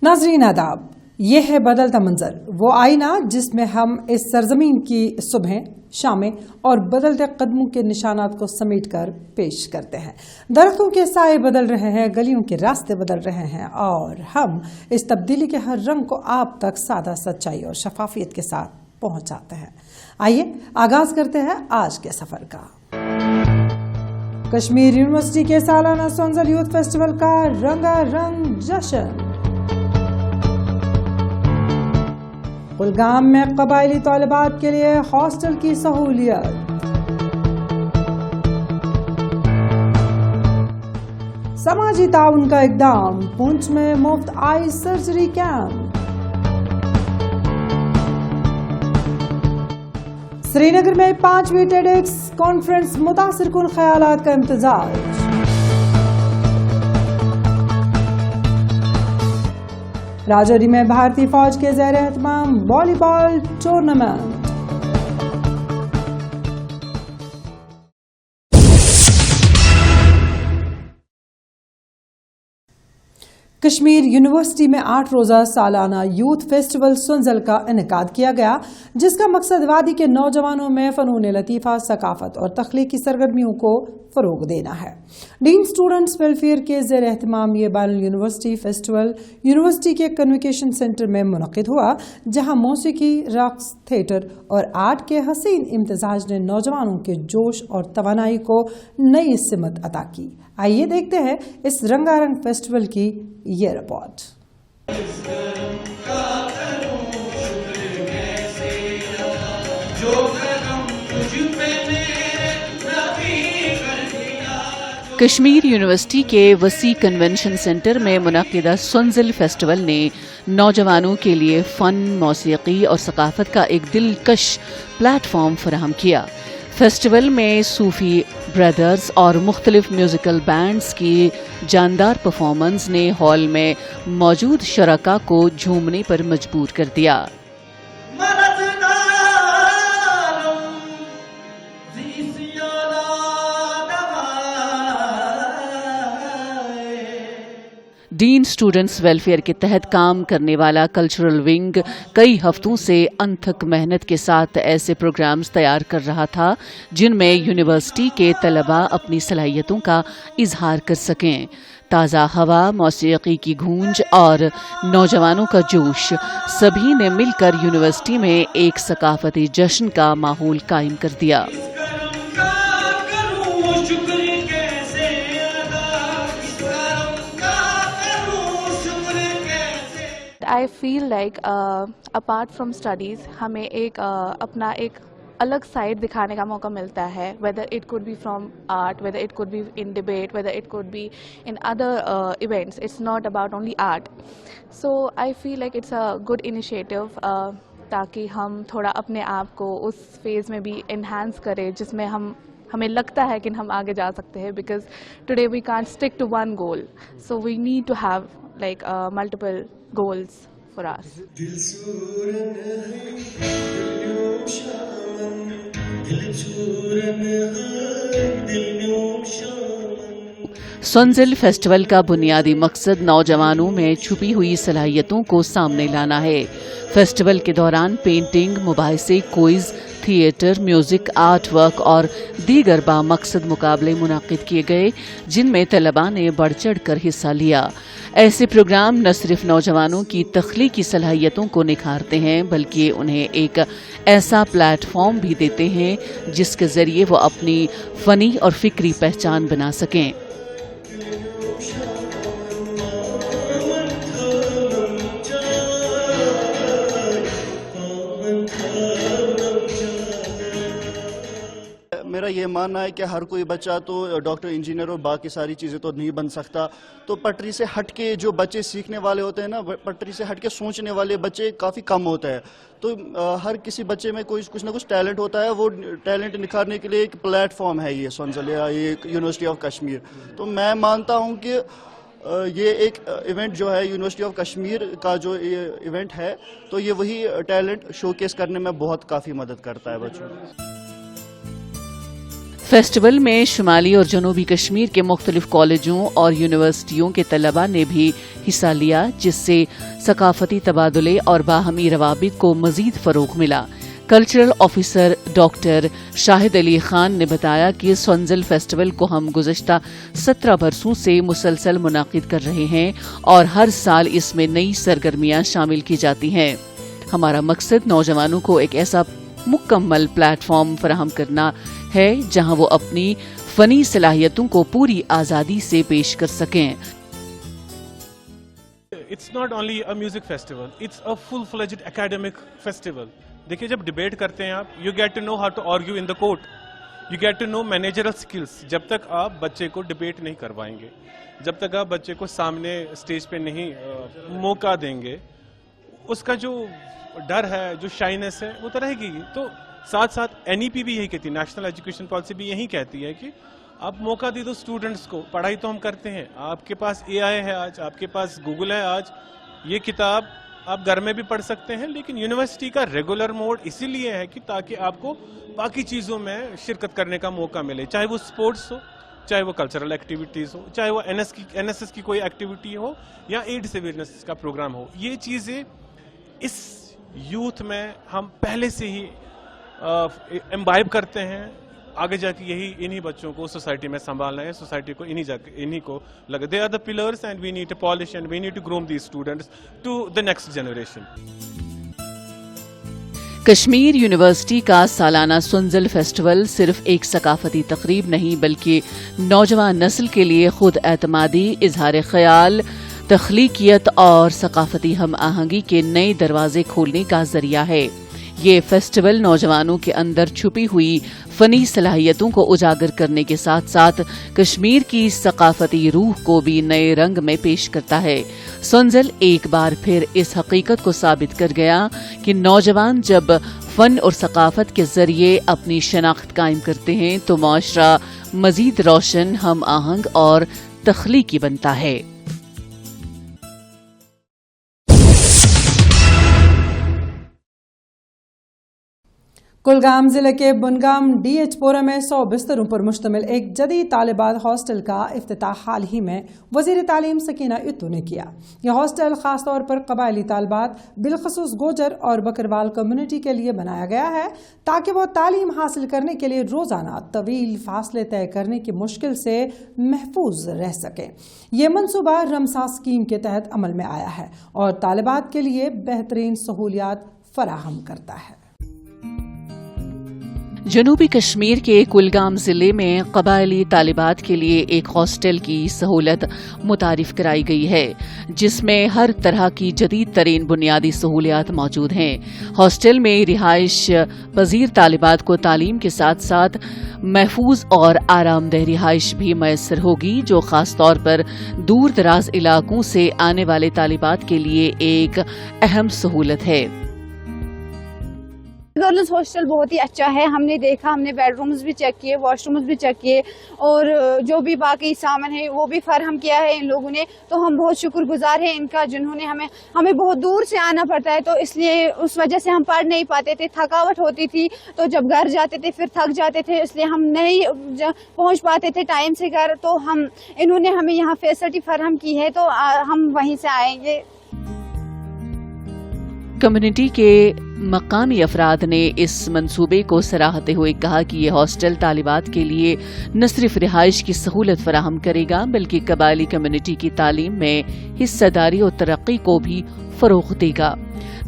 नाज़रीन आदाब, ये है बदलता मंजर, वो आईना जिसमें हम इस सरजमीन की सुबहें, शामें और बदलते कदमों के निशानात को समेट कर पेश करते हैं। दरख्तों के साए बदल रहे हैं, गलियों के रास्ते बदल रहे हैं और हम इस तब्दीली के हर रंग को आप तक सादा सच्चाई और शफाफियत के साथ पहुंचाते हैं। आइए आगाज करते हैं आज के सफर का। कश्मीर यूनिवर्सिटी के सालाना सोनजल यूथ फेस्टिवल का रंगारंग जश्न। कुलगाम में कबायली तालिबात के लिए हॉस्टल की सहूलियत। समाजी ताउन का इकदाम, पुंछ में मुफ्त आई सर्जरी कैंप। श्रीनगर में 5वीं टेडेक्स कॉन्फ्रेंस, मुतासिर कुन ख्यालात का इम्तिजाज। राजौरी में भारतीय फौज के ज़ेर एहतमाम वॉलीबॉल टूर्नामेंट। कश्मीर यूनिवर्सिटी में 8 रोज़ा सालाना यूथ फेस्टिवल सोनजल का इनेकाद किया गया, जिसका मकसद वादी के नौजवानों में फ़नून लतीफ़ा, सकाफत और तख्लीकी सरगर्मियों को फ़रोग़ देना है। डीन स्टूडेंट्स वेलफेयर के ज़ेर एहतमाम ये बैनुल यूनिवर्सिटी फेस्टिवल यूनिवर्सिटी के कन्वोकेशन सेंटर में मुनक़िद हुआ, जहाँ मौसीकी, रक़्स, थिएटर और आर्ट के हसीन इम्तिजाज ने नौजवानों के जोश और तवानाई को नई सिमत अता की। आइए देखते हैं इस रंगारंग फेस्टिवल की ये रिपोर्ट। कश्मीर यूनिवर्सिटी के वसी कन्वेंशन सेंटर में मुनक़िदा सोनजल फेस्टिवल ने नौजवानों के लिए फ़न, मौसीकी और सकाफत का एक दिलकश प्लेटफॉर्म फराहम किया। फेस्टिवल में सूफी ब्रदर्स और मुख्तलिफ म्यूजिकल बैंड्स की जानदार परफॉर्मेंस ने हॉल में मौजूद शरका को झूमने पर मजबूर कर दिया। डीन स्टूडेंट्स वेलफेयर के तहत काम करने वाला कल्चरल विंग कई हफ्तों से अनथक मेहनत के साथ ऐसे प्रोग्राम्स तैयार कर रहा था जिनमें यूनिवर्सिटी के तलबा अपनी सलाहियतों का इजहार कर सकें। ताज़ा हवा, मौसीकी की गूंज और नौजवानों का जोश, सभी ने मिलकर यूनिवर्सिटी में एक सकाफती जश्न का माहौल कायम कर दिया। I feel like apart from studies हमें एक अपना एक अलग साइड दिखाने का मौका मिलता है, whether it could be from art, whether it could be in debate, whether it could be in other events. It's not about only art. So I feel like it's a good initiative ताकि हम थोड़ा अपने आप को उस phase में भी enhance करें जिसमें हमें लगता है कि हम आगे जा सकते हैं, because today we can't stick to one goal, so we need to have like multiple goals for us. Sonjal festival का बुनियादी मकसद नौजवानों में छुपी हुई सलाहियतों को सामने लाना है। फेस्टिवल के दौरान पेंटिंग, मुबाहिसे, quiz, theatre, music, art work और दीगर बामकसद मुकाबले मुनाकिद किए गए, जिनमें तलबा ने बढ़ चढ़ कर हिस्सा लिया। ऐसे प्रोग्राम न सिर्फ नौजवानों की तख्लीकी सलाहियतों को निखारते हैं, बल्कि उन्हें एक ऐसा प्लेटफॉर्म भी देते हैं जिसके जरिए वो अपनी फ़नी और फिक्री पहचान बना सकें। मेरा ये मानना है कि हर कोई बच्चा तो डॉक्टर, इंजीनियर और बाकी सारी चीज़ें तो नहीं बन सकता। तो पटरी से हट के जो बच्चे सीखने वाले होते हैं ना, पटरी से हट के सोचने वाले बच्चे काफ़ी कम होते हैं। तो हर किसी बच्चे में कुछ ना कुछ टैलेंट होता है, वो टैलेंट निखारने के लिए एक प्लेटफॉर्म है ये सोनजल या ये यूनिवर्सिटी ऑफ कश्मीर। तो मैं मानता हूँ कि ये एक इवेंट जो है यूनिवर्सिटी ऑफ कश्मीर का जो ये इवेंट है, तो ये वही टैलेंट शोकेस करने में बहुत काफ़ी मदद करता है बच्चों को। फेस्टिवल में शुमाली और जनूबी कश्मीर के मुख्तलिफ कॉलेजों और यूनिवर्सिटियों के तलबा ने भी हिस्सा लिया, जिससे सकाफती तबादले और बाहमी रवाबित को मजीद फरोग मिला। Cultural officer doctor Shahid Ali Khan ने बताया कि सोनजल फेस्टिवल को हम गुज़श्ता 17 बरसों से मुसलसल मुनाकिद कर रहे हैं और हर साल इसमें नई सरगर्मियां शामिल की जाती हैं। हमारा मकसद नौजवानों को एक ऐसा मुकम्मल प्लेटफॉर्म फराहम करना है जहां वो अपनी फनी सलाहियतों को पूरी आज़ादी से पेश कर सकें। It's not only a music festival, it's a full-fledged academic festival. देखिए, जब डिबेट करते हैं आप, you get to know how to argue in the court, you get to know managerial skills. जब तक आप बच्चे को डिबेट नहीं करवाएंगे, जब तक आप बच्चे को सामने स्टेज पे नहीं मौका देंगे, उसका जो डर है, जो शाइनेस है, वो तो रहेगी। तो साथ साथ NEP भी यही कहती है, नेशनल एजुकेशन पॉलिसी भी यही कहती है कि आप मौका दे दो स्टूडेंट्स को। पढ़ाई तो हम करते हैं, आपके पास AI है आज, आपके पास गूगल है आज, ये किताब आप घर में भी पढ़ सकते हैं, लेकिन यूनिवर्सिटी का रेगुलर मोड इसीलिए है कि ताकि आपको बाकी चीज़ों में शिरकत करने का मौका मिले, चाहे वो स्पोर्ट्स हो, चाहे वो कल्चरल एक्टिविटीज़ हो, चाहे वो NSS की कोई एक्टिविटी हो या एड्स अवेयरनेस का प्रोग्राम हो। ये चीज़ें इस यूथ में हम पहले से ही इम्बाइब करते हैं। आगे जाके यही इन्हीं बच्चों को सोसाइटी में संभालना है, सोसाइटी को इन्हीं को लगे। They are the pillars and we need to polish and we need to groom these students to the next generation. Kashmir university का सालाना सुनजल फेस्टिवल सिर्फ एक सकाफती तकरीब नहीं, बल्कि नौजवान नस्ल के लिए खुद एतमादी, इजहार ख्याल, तख्लीकियत और सकाफती हम आहंगी के नए दरवाजे खोलने का जरिया है। ये फेस्टिवल नौजवानों के अंदर छुपी हुई फनी सलाहियतों को उजागर करने के साथ साथ कश्मीर की सकाफती रूह को भी नए रंग में पेश करता है। सुनजल एक बार फिर इस हकीकत को साबित कर गया कि नौजवान जब फन और सकाफत के जरिए अपनी शनाख्त कायम करते हैं तो मुआशरा मजीद रोशन, हम आहंग और तख्लीकी बनता है। कुलगाम जिले के बुनगाम DH पोरा में 100 बिस्तरों पर मुश्तमिल एक जदीद तालिबात हॉस्टल का इफ्तिताह हाल ही में वज़ीर तालीम सकीना इत्तू ने किया। यह हॉस्टल खास तौर पर कबायली तालिबात, बिलखसूस गोजर और बकरवाल कम्युनिटी के लिए बनाया गया है ताकि वो तालीम हासिल करने के लिए रोजाना तवील फासले तय करने की मुश्किल से महफूज रह सकें। ये मनसूबा रमसा स्कीम के तहत अमल में आया है और तालिबात के लिए बेहतरीन सहूलियात फराहम करता है। जनूबी कश्मीर के कुलगाम जिले में कबायली तालिबात के लिए एक हॉस्टल की सहूलत मुतारिफ कराई गई है, जिसमें हर तरह की जदीद तरीन बुनियादी सहूलियात मौजूद हैं। हॉस्टल में रिहाइश पजीर तालिबात को तालीम के साथ साथ महफूज और आरामदेह रिहाइश भी मैसर होगी, जो खास तौर पर दूर दराज इलाकों से आने वाले तालिबात के लिए एक अहम सहूलत है। गर्ल्स हॉस्टल बहुत ही अच्छा है। हमने देखा, हमने बेडरूम्स भी चेक किए, वॉशरूम्स भी चेक किए और जो भी बाकी सामान है वो भी फराहम किया है इन लोगों ने। तो हम बहुत शुक्रगुजार हैं इनका, जिन्होंने हमें बहुत दूर से आना पड़ता है, तो इसलिए उस वजह से हम पढ़ नहीं पाते थे, थकावट होती थी, तो जब घर जाते थे फिर थक जाते थे, इसलिए हम नहीं पहुंच पाते थे टाइम से घर। तो इन्होंने हमें यहाँ फैसिलिटी फराहम की है, तो हम वहीं से आएंगे। कम्युनिटी के मकामी अफराद ने इस मंसूबे को सराहते हुए कहा कि ये हॉस्टल तालिबात के लिए न सिर्फ रिहाइश की सहूलत फराहम करेगा, बल्कि कबायली कम्युनिटी की तालीम में हिस्सेदारी और तरक्की को भी फरोग देगा।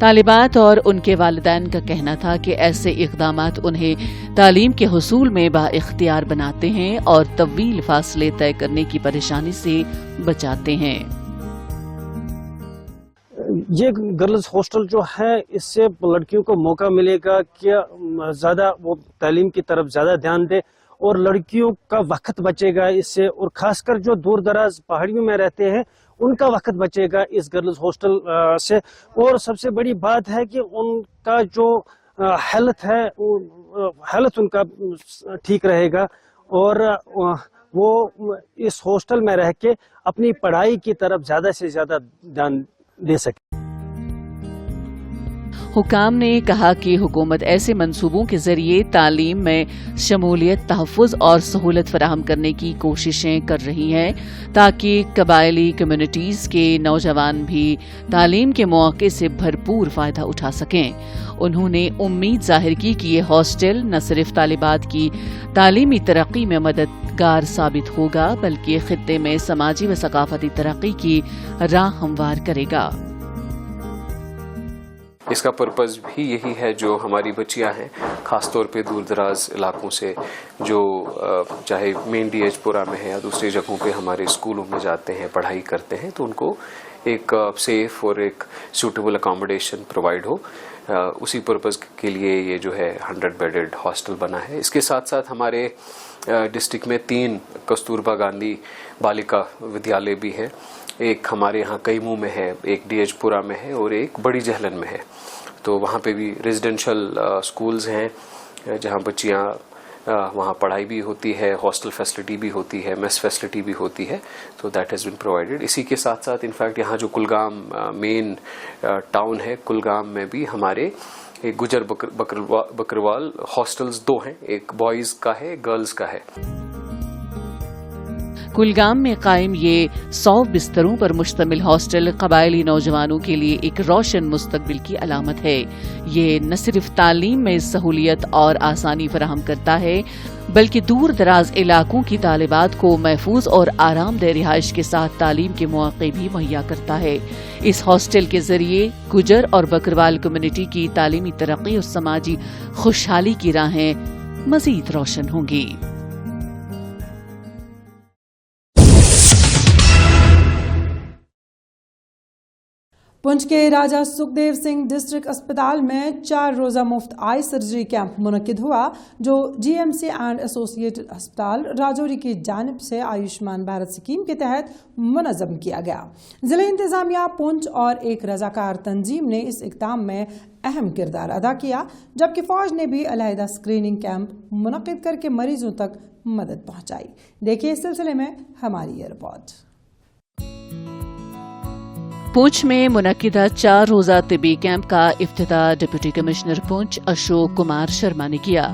तालिबात और उनके वालिदैन का कहना था कि ऐसे इक़दामात उन्हें तालीम के हुसूल में बाइख्तियार बनाते हैं और तवील फासले तय करने की परेशानी से बचाते हैं। ये गर्ल्स हॉस्टल जो है, इससे लड़कियों को मौका मिलेगा कि ज़्यादा वो तालीम की तरफ ज़्यादा ध्यान दे और लड़कियों का वक्त बचेगा इससे, और ख़ासकर जो दूर दराज पहाड़ियों में रहते हैं उनका वक्त बचेगा इस गर्ल्स हॉस्टल से। और सबसे बड़ी बात है कि उनका जो हेल्थ है, हेल्थ उनका ठीक रहेगा और वो इस हॉस्टल में रह के अपनी पढ़ाई की तरफ ज़्यादा से ज़्यादा ध्यान दे सके। हुकाम ने कहा कि हुकूमत ऐसे मंसूबों के जरिए तालीम में शमूलियत, तहफ़्फ़ुज़ और सहूलत फराहम करने की कोशिशें कर रही है ताकि कबायली कम्युनिटीज़ के नौजवान भी तालीम के मौके से भरपूर फ़ायदा उठा सकें। उन्होंने उम्मीद जाहिर की कि ये हॉस्टल न सिर्फ तालिबात की तालीमी तरक्की में मददगार साबित होगा बल्कि खित्ते में समाजी व सकाफती तरक्की की राह हमवार करेगा। इसका पर्पज़ भी यही है, जो हमारी बच्चियां हैं ख़ास तौर पे दूर दराज इलाकों से जो चाहे मेन डीएचपुरा में है या दूसरी जगहों पे हमारे स्कूलों में जाते हैं, पढ़ाई करते हैं, तो उनको एक सेफ और एक सूटेबल अकोमोडेशन प्रोवाइड हो। उसी पर्पज़ के लिए ये जो है 100 बेडेड हॉस्टल बना है। इसके साथ साथ हमारे डिस्ट्रिक्ट में 3 कस्तूरबा गांधी बालिका विद्यालय भी है। एक हमारे यहाँ कईमू में है, एक डीएचपुरा में है और एक बड़ी जहलन में है। तो वहाँ पे भी रेजिडेंशियल स्कूल्स हैं जहाँ बच्चियाँ वहाँ पढ़ाई भी होती है, हॉस्टल फैसिलिटी भी होती है, मेस फैसिलिटी भी होती है। तो दैट हैज़ बीन प्रोवाइडेड। इसी के साथ साथ इनफैक्ट यहाँ जो कुलगाम मेन टाउन है, कुलगाम में भी हमारे एक गुजर बकरवाल हॉस्टल्स 2 हैं, एक बॉयज़ का है, गर्ल्स का है। कुलगाम में कायम ये 100 बिस्तरों पर मुश्तमिल हॉस्टल कबायली नौजवानों के लिए एक रोशन मुस्तकबिल की अलामत है। ये न सिर्फ तालीम में सहूलियत और आसानी फराहम करता है बल्कि दूर दराज इलाकों की तालिबात को महफूज और आरामदेह रिहाइश के साथ तालीम के मौके भी मुहैया करता है। इस हॉस्टल के जरिए गुजर और बकरवाल कम्युनिटी की तालीमी तरक्की और समाजी खुशहाली की राहें मजीद रोशन होंगी। पुंछ के राजा सुखदेव सिंह डिस्ट्रिक्ट अस्पताल में 4 रोज़ा मुफ्त आई सर्जरी कैंप मुनक्किद हुआ, जो जीएमसी एंड एसोसिएटेड अस्पताल राजौरी की जानिब से आयुष्मान भारत स्कीम के तहत मुनज़्ज़म किया गया। ज़िला इंतज़ामिया पुंछ और एक रज़ाकार तंजीम ने इस इक़दाम में अहम किरदार अदा किया, जबकि फौज ने भी अलहदा स्क्रीनिंग कैंप मुनक्किद करके मरीजों तक मदद पहुँचाई। देखिए इस सिलसिले में हमारी ये रिपोर्ट। पुंछ में मुनक्किदा 4 रोज़ा तिबी कैंप का इफ्तिताह डिप्टी कमिश्नर पुंछ अशोक कुमार शर्मा ने किया,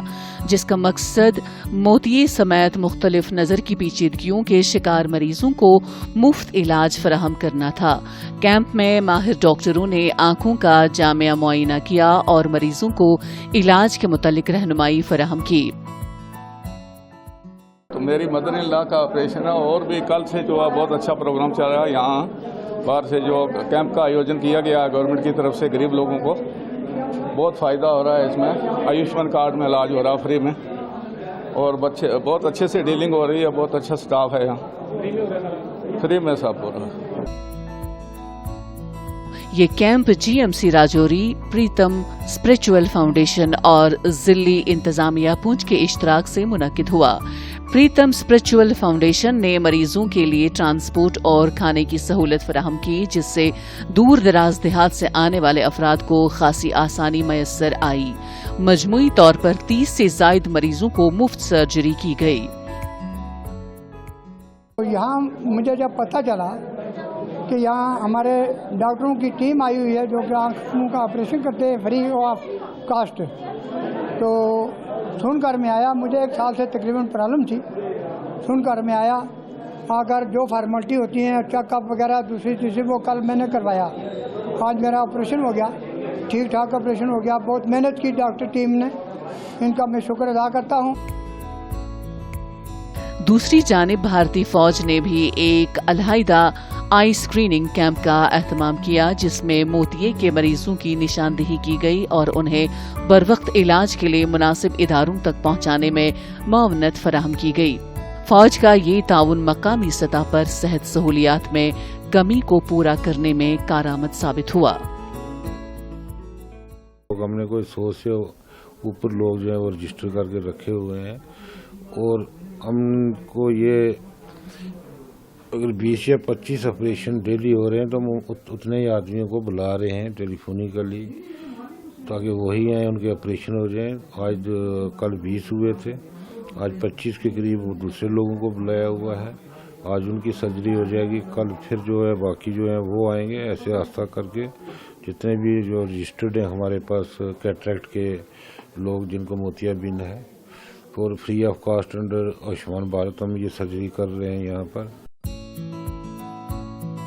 जिसका मकसद मोतिये समेत मुख्तलिफ नज़र की पेचीदगियों के शिकार मरीजों को मुफ्त इलाज फराहम करना था। कैंप में माहिर डॉक्टरों ने आंखों का जामिया मुआयना किया और मरीजों को इलाज के मुतालिक रहनुमाई फराहम की। तो मेरी मदर इन लॉ का ऑपरेशन है और भी कल से जो है बहुत अच्छा प्रोग्राम चल रहा है। यहाँ बाहर से जो कैंप का आयोजन किया गया है गवर्नमेंट की तरफ से, गरीब लोगों को बहुत फ़ायदा हो रहा है। इसमें आयुष्मान कार्ड में इलाज हो रहा है फ्री में, और बच्चे बहुत अच्छे से डीलिंग हो रही है, बहुत अच्छा स्टाफ है यहाँ, फ्री में सब हो रहा है। ये कैंप जीएमसी राजौरी, प्रीतम स्पिरिचुअल फाउंडेशन और जिली इंतजामिया पुंछ के इश्तराक से मुनक्किद हुआ। प्रीतम स्पिरिचुअल फाउंडेशन ने मरीजों के लिए ट्रांसपोर्ट और खाने की सहूलत फराहम की, जिससे दूर दराज देहात से आने वाले अफराद को खासी आसानी मैसर आई। मजमूई तौर पर 30 से जायद मरीजों को मुफ्त सर्जरी की गई। यहाँ मुझे जब पता चला कि यहाँ हमारे डॉक्टरों की टीम आई हुई है जो कि आँखों का ऑपरेशन करते हैं फ्री ऑफ कास्ट, तो सुनकर में आया। मुझे 1 साल से तकरीबन प्रॉब्लम थी, सुनकर में आया। अगर जो फार्मेलिटी होती हैं चेकअप वगैरह दूसरी चीज़ें वो कल मैंने करवाया। आज मेरा ऑपरेशन हो गया, ठीक ठाक ऑपरेशन हो गया। बहुत मेहनत की डॉक्टर टीम ने, इनका मैं शुक्र अदा करता हूँ। दूसरी जानिब भारतीय फौज ने भी एक अलहदा आई स्क्रीनिंग कैंप का एहतमाम किया, जिसमें मोतिये के मरीजों की निशानदेही की गई और उन्हें बरवक्त इलाज के लिए मुनासिब इदारों तक पहुंचाने में मुआवनत फराहम की गई। फौज का ये ताउन मकामी सतह पर सेहत सहूलियात में कमी को पूरा करने में कारआमद साबित हुआ। हमने कोई 100 से ऊपर लोग जो है वो रजिस्टर करके रखे हुए हैं, और हमको ये अगर 20 या 25 ऑपरेशन डेली हो रहे हैं तो हम उतने ही आदमियों को बुला रहे हैं टेलीफोनिकली, ताकि वही आए उनके ऑपरेशन हो जाएं। आज कल 20 हुए थे, आज 25 के करीब दूसरे लोगों को बुलाया हुआ है। आज उनकी सर्जरी हो जाएगी, कल फिर जो है बाकी जो है वो आएंगे। ऐसे आस्था करके जितने भी जो रजिस्टर्ड हैं हमारे पास कैटरेक्ट के लोग जिनको मोतियाबिंद है, और free of cost under Ayushman Bharat हम ये सर्जरी कर रहे हैं यहाँ पर।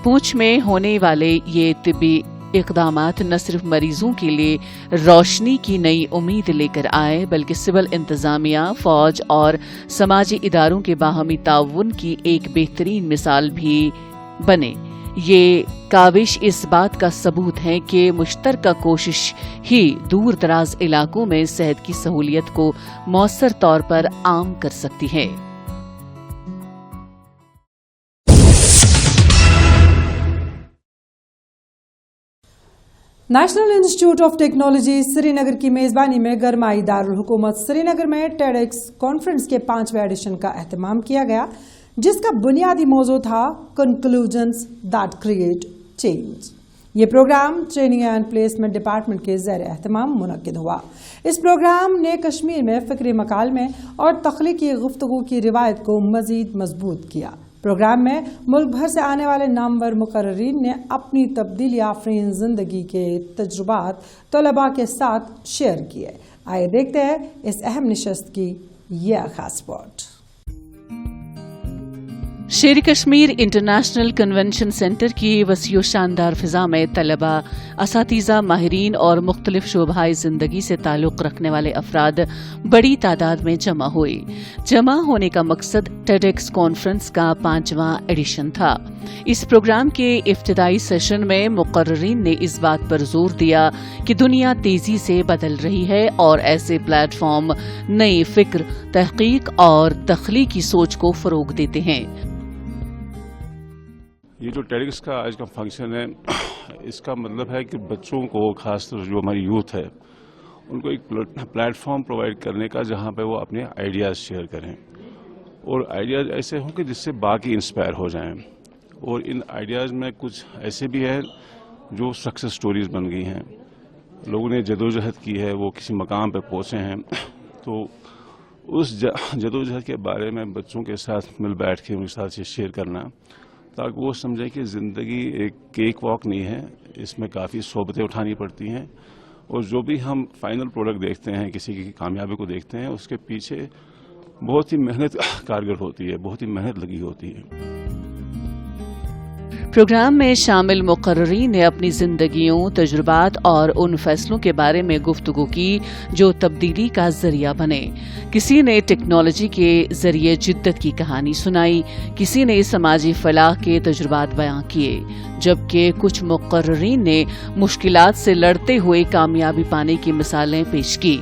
पूंछ में होने वाले ये तिब्बी इक़दामात न सिर्फ मरीजों के लिए रोशनी की नई उम्मीद लेकर आए, बल्कि सिविल इंतजामिया, फौज और समाजी इदारों के बाहमी ताउन की एक बेहतरीन मिसाल भी बने। ये काविश इस बात का सबूत है कि मुश्तरका कोशिश ही दूर दराज इलाकों में सेहत की सहूलियत को मौसर तौर पर आम कर सकती है। National institute of technology Srinagar की मेजबानी में गरमाई दारुल हुकूमत श्रीनगर में टेडेक्स कॉन्फ्रेंस के 5वें एडिशन का एहतमाम किया गया, जिसका बुनियादी मौजू था कंक्लूजन्स दैट क्रिएट चेंज। ये programme training and placement department के ज़ेर एहतमाम मुनक्किद हुआ। इस प्रोग्राम ने कश्मीर में फ़िक्री मकालमे और तख्लीकी गुफ्तगू की रिवायत को मज़ीद मजबूत किया। प्रोग्राम में मुल्क भर से आने वाले नामवर मुकर्ररीन ने अपनी तब्दीली आफरीन जिंदगी के तजुर्बात तलबा के साथ शेयर किए। आइए देखते हैं इस अहम नशस्त की यह खास रिपोर्ट। शेर कश्मीर इंटरनेशनल कन्वेंशन सेंटर की वसीओ शानदार फिजा में तलबा, असातीज़ा, माहिरीन और मुख्तलिफ शोबाए जिंदगी से ताल्लुक़ रखने वाले अफराद बड़ी तादाद में जमा हुए। जमा होने का मकसद टेडेक्स कॉन्फ्रेंस का 5वां एडिशन था। इस प्रोग्राम के इफ्तिदाई सेशन में मुकर्ररीन ने इस बात पर जोर दिया कि दुनिया तेजी से बदल रही है और ऐसे प्लेटफॉर्म नई फिक्र, तहकीक और तख्लीकी सोच को फरोग देते हैं। ये जो टेडेक्स का आज का फंक्शन है, इसका मतलब है कि बच्चों को, खासतौर जो हमारी यूथ है, उनको एक प्लेटफॉर्म प्रोवाइड करने का जहां पे वो अपने आइडियाज़ शेयर करें, और आइडियाज़ ऐसे हों कि जिससे बाकी इंस्पायर हो जाएं। और इन आइडियाज़ में कुछ ऐसे भी हैं जो सक्सेस स्टोरीज बन गई हैं, लोगों ने जदोजहद की है, वो किसी मकाम पे पहुंचे हैं। तो उस जदोजहद के बारे में बच्चों के साथ मिल बैठ के उनके साथ शेयर करना, ताकि वो समझें कि ज़िंदगी एक केक वॉक नहीं है, इसमें काफ़ी सोबतें उठानी पड़ती हैं, और जो भी हम फाइनल प्रोडक्ट देखते हैं, किसी की कामयाबी को देखते हैं, उसके पीछे बहुत ही मेहनत कारगर होती है, बहुत ही मेहनत लगी होती है। प्रोग्राम में शामिल मुकर्ररीन ने अपनी जिंदगियों, तजुर्बात और उन फैसलों के बारे में गुफ्तगू की जो तब्दीली का जरिया बने। किसी ने टेक्नोलॉजी के जरिए जिद्दत की कहानी सुनाई, किसी ने समाजी फलाह के तजुर्बात बयां किए, जबकि कुछ मुकर्ररीन ने मुश्किलात से लड़ते हुए कामयाबी पाने की मिसालें पेश की।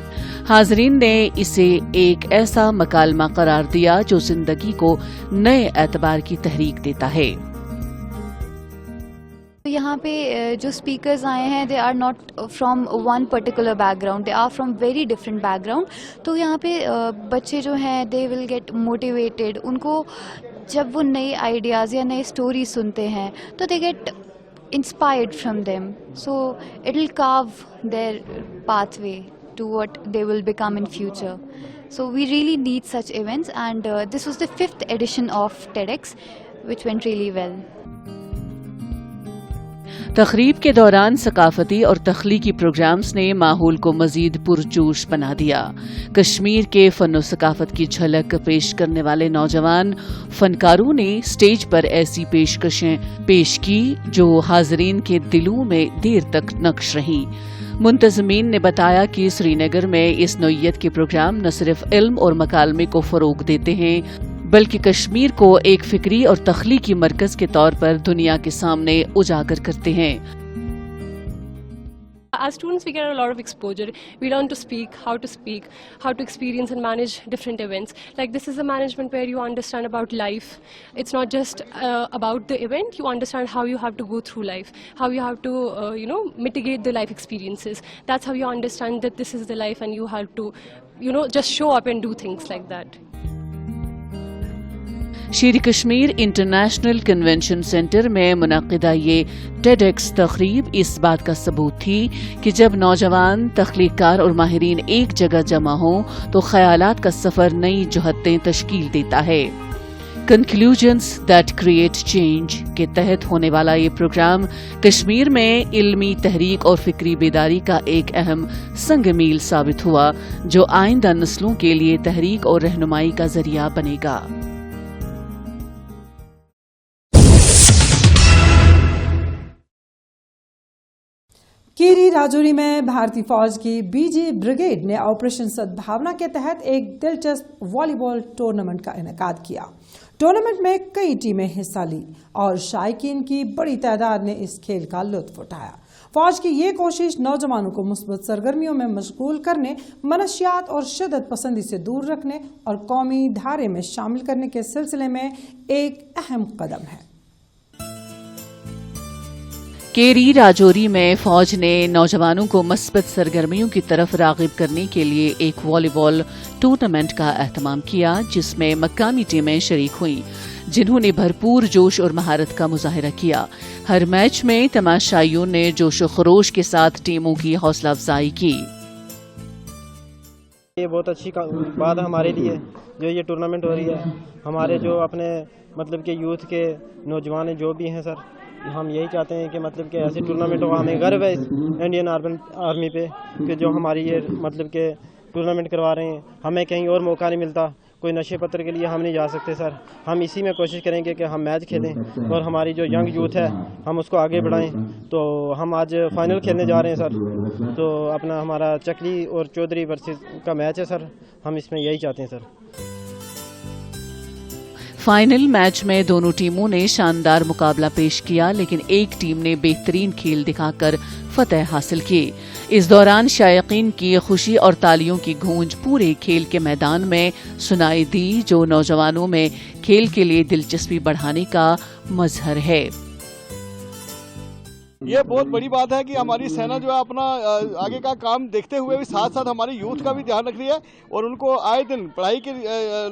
हाज़रीन ने इसे एक ऐसा मकालमा करार दिया जो जिंदगी को नए एतबार की तहरीक देता है। यहाँ पे जो स्पीकर्स आए हैं, they are not from one particular background, they are from very different background. तो यहाँ पे बच्चे जो हैं, दे विल गेट मोटिवेटेड। उनको जब वो नए आइडियाज़ या नए स्टोरी सुनते हैं तो they get inspired from them, so it will carve their pathway to what they will become in future. So we really need such events, and this was the 5th edition of TEDx, which went really well. तकरीब के दौरान सकाफती और तख्लीकी programmes ने माहौल को मजीद पुरजोश बना दिया। कश्मीर के फन सकाफत की झलक पेश करने वाले नौजवान फनकारों ने स्टेज पर ऐसी पेशकशें पेश की जो हाज़रीन के दिलों में देर तक नक्श रहीं। मुंतज़मीन ने बताया कि श्रीनगर में इस नौइयत के प्रोग्राम न सिर्फ इल्म और मकालमे को फ़रोग देते हैं, बल्कि कश्मीर को एक फिक्री और तख्लीकी मरकज़ के तौर पर दुनिया के सामने उजागर करते हैं। As students, we get a lot of exposure. We learn to speak, how to experience and manage different events. Like, this is a management where you understand about life. It's not just about the event. You understand how you have to go through life, how you have to, mitigate the life experiences. That's how you understand that this is the life, and you have to, just show up and do things like that. शेर Kashmir international convention centre में मुनक़िदा ये TEDx तकरीब इस बात का सबूत थी कि जब नौजवान, तख्लीक़कार और माहिरीन एक जगह जमा हों तो ख़यालात का सफ़र नई जुहतें तश्कील देता है। कंक्लूजन्स दैट क्रिएट चेंज के तहत होने वाला ये प्रोग्राम कश्मीर में इल्मी तहरीक और फिक्री बेदारी का एक अहम संग-मील साबित हुआ, जो आइंदा नस्लों के लिए तहरीक और रहनुमाई का जरिया बनेगा। कीरी राजौरी में भारतीय फौज की बीजी ब्रिगेड ने ऑपरेशन सद्भावना के तहत एक दिलचस्प वॉलीबॉल टूर्नामेंट का इनेकाद किया। टूर्नामेंट में कई टीमें हिस्सा ली और शायकीन की बड़ी तादाद ने इस खेल का लुत्फ उठाया। फौज की ये कोशिश नौजवानों को मुस्बत सरगर्मियों में मशगूल करने, मनशियात और शिद्दत पसंदी से दूर रखने और कौमी धारे में शामिल करने के सिलसिले में एक अहम कदम है। केरी राजौरी में फौज ने नौजवानों को मस्बत सरगर्मियों की तरफ राग़िब करने के लिए एक वॉलीबॉल टूर्नामेंट का एहतमाम किया, जिसमें मकामी टीमें शरीक हुईं, जिन्होंने भरपूर जोश और महारत का मुजाहिरा किया। हर मैच में तमाशाइयों ने जोश व खरोश के साथ टीमों की हौसला अफजाई की। ये बहुत अच्छी बात है हमारे लिए जो ये टूर्नामेंट हो रही है। हमारे जो अपने मतलब के यूथ के नौजवान जो भी हैं सर, हम यही चाहते हैं कि मतलब कि ऐसे टूर्नामेंट हो। हमें गर्व है इंडियन आर्मी पे कि जो हमारी ये मतलब के टूर्नामेंट करवा रहे हैं। हमें कहीं और मौका नहीं मिलता, कोई नशे पत्र के लिए हम नहीं जा सकते सर। हम इसी में कोशिश करेंगे कि हम मैच खेलें और हमारी जो यंग यूथ है हम उसको आगे बढ़ाएं। तो हम आज फाइनल खेलने जा रहे हैं सर। तो अपना हमारा चकली और चौधरी वर्सेस का मैच है सर। हम इसमें यही चाहते हैं सर। फाइनल मैच में दोनों टीमों ने शानदार मुकाबला पेश किया, लेकिन एक टीम ने बेहतरीन खेल दिखाकर फतह हासिल की। इस दौरान शायकीन की खुशी और तालियों की गूंज पूरे खेल के मैदान में सुनाई दी, जो नौजवानों में खेल के लिए दिलचस्पी बढ़ाने का मजहर है। ये बहुत बड़ी बात है कि हमारी सेना जो है अपना आगे का काम देखते हुए भी साथ साथ हमारी यूथ का भी ध्यान रख रही है और उनको आए दिन पढ़ाई के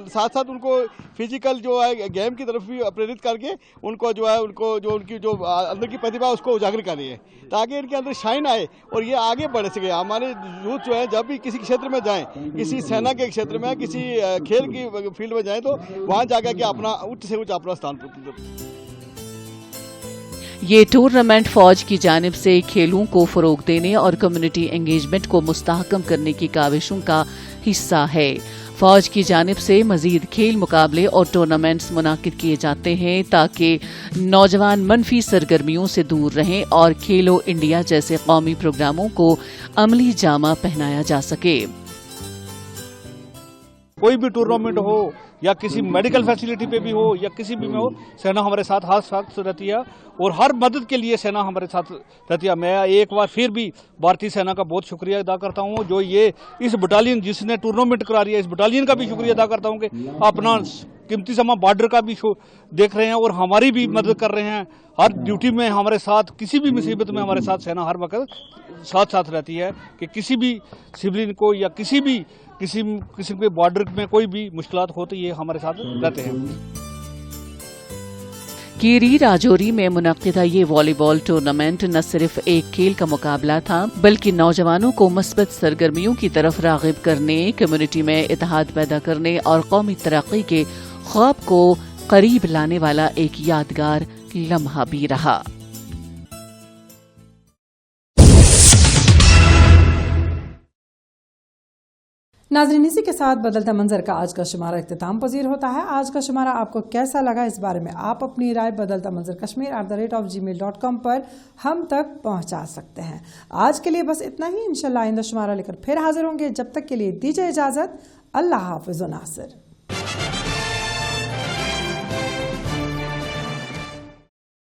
साथ साथ उनको फिजिकल जो है गेम की तरफ भी प्रेरित करके उनको जो है उनको जो उनकी जो अंदर की प्रतिभा है उसको उजागर कर रही है, ताकि इनके अंदर शाइन आए और ये आगे बढ़ सके। हमारे यूथ जो है जब भी किसी क्षेत्र में जाएं, किसी सेना के क्षेत्र में, किसी खेल की फील्ड में जाएं, तो वहाँ जाकर के अपना उच्च से उच्च अपना स्थान। ये टूर्नामेंट फौज की जानिब से खेलों को फरोग देने और कम्युनिटी एंगेजमेंट को मुस्तहकम करने की काविशों का हिस्सा है। फौज की जानिब से मजीद खेल मुकाबले और टूर्नामेंट्स मुनाकिद किए जाते हैं ताकि नौजवान मनफी सरगर्मियों से दूर रहें और खेलो इंडिया जैसे कौमी प्रोग्रामों को अमली जामा पहनाया जा सके। कोई भी टूर्नामेंट हो या किसी मेडिकल फैसिलिटी पे भी हो या किसी भी में हो, सेना हमारे साथ हाथ साथ रहती है और हर मदद के लिए सेना हमारे साथ रहती है। मैं एक बार फिर भी भारतीय सेना का बहुत शुक्रिया अदा करता हूँ, जो ये इस बटालियन जिसने टूर्नामेंट करा रही है, इस बटालियन का भी शुक्रिया अदा करता हूँ कि अपना कीमती समय बॉर्डर का भी देख रहे हैं और हमारी भी मदद कर रहे हैं। हर ड्यूटी में हमारे साथ, किसी भी मुसीबत में हमारे साथ सेना हर वक्त साथ साथ रहती है कि किसी भी सिविलियन को या किसी के बॉर्डर में कोई भी मुश्किलात हो तो ये हमारे साथ रहते हैं। कीरी राजौरी में मुनक्किदा ये वॉलीबॉल टूर्नामेंट न सिर्फ एक खेल का मुकाबला था, बल्कि नौजवानों को मस्बत सरगर्मियों की तरफ राग़िब करने, कम्युनिटी में इत्तेहाद पैदा करने और कौमी तरक्की के ख्वाब को करीब लाने वाला एक यादगार लम्हा भी रहा। नाज़रीन, इसी के साथ बदलता मंजर का आज का शुमारा इख्तिताम पजीर होता है। आज का शुमारा आपको कैसा लगा, इस बारे में आप अपनी राय बदलता मंजर kashmir@gmail.com पर हम तक पहुंचा सकते हैं। आज के लिए बस इतना ही। इंशाल्लाह आइंदा शुमारा लेकर फिर हाजिर होंगे। जब तक के लिए दीजिए इजाजत। अल्लाह हाफिज़ व नासिर।